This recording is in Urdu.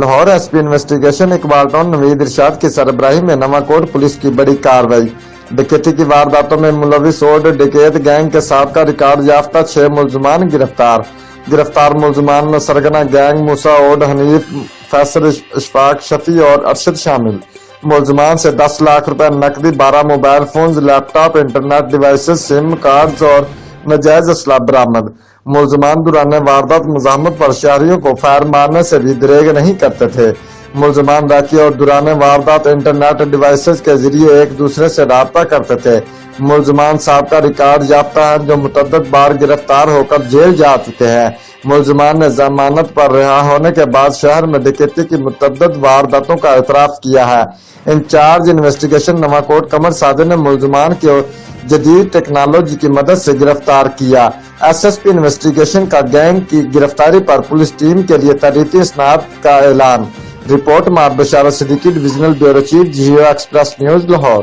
Lahore S P investigation Iqbal town Naveed Irshad کی سربراہی میں نواں پولیس کی بڑی کارروائی۔ ڈکیتی کی وارداتوں میں ملوث اوڈھ ڈکیت گینگ کے سابقہ ریکارڈ یافتہ 6 ملزمان گرفتار۔ گرفتار ملزمان میں سرغنہ گینگ، موسی، اوڈھ، حنیف، فیصل، اشفاق، شفیع اور ارشد شامل۔ ملزمان سے 10 لاکھ روپے نقدی، 12 موبائل فونز، لیپ ٹاپ، انٹرنیٹ ڈیوائسز، سم کارڈز اور ناجائز اسلحہ برآمد۔ ملزمان دوران واردات مزاحمت پر شہریوں کو فائر مارنے سے بھی دریغ نہیں کرتے تھے۔ ملزمان راکی اور دوران واردات انٹرنیٹ ڈیوائسز کے ذریعے ایک دوسرے سے رابطہ کرتے تھے۔ ملزمان سابقہ ریکارڈ یافتہ ہیں جو متعدد بار گرفتار ہو کر جیل جا چکے ہیں۔ ملزمان نے ضمانت پر رہا ہونے کے بعد شہر میں ڈکیتی کی متعدد وارداتوں کا اعتراف کیا ہے۔ انچارج انویسٹیگیشن نواں قمر ساجد نے ملزمان کو جدید ٹیکنالوجی کی مدد سے گرفتار کیا۔ ایس ایس پی انویسٹیگیشن کا گینگ کی گرفتاری پر پولیس ٹیم کے لیے تعریفی اسناد کا اعلان۔ Report Basharat Siddiqui, divisional bureau chief, Geo express news, Lahore.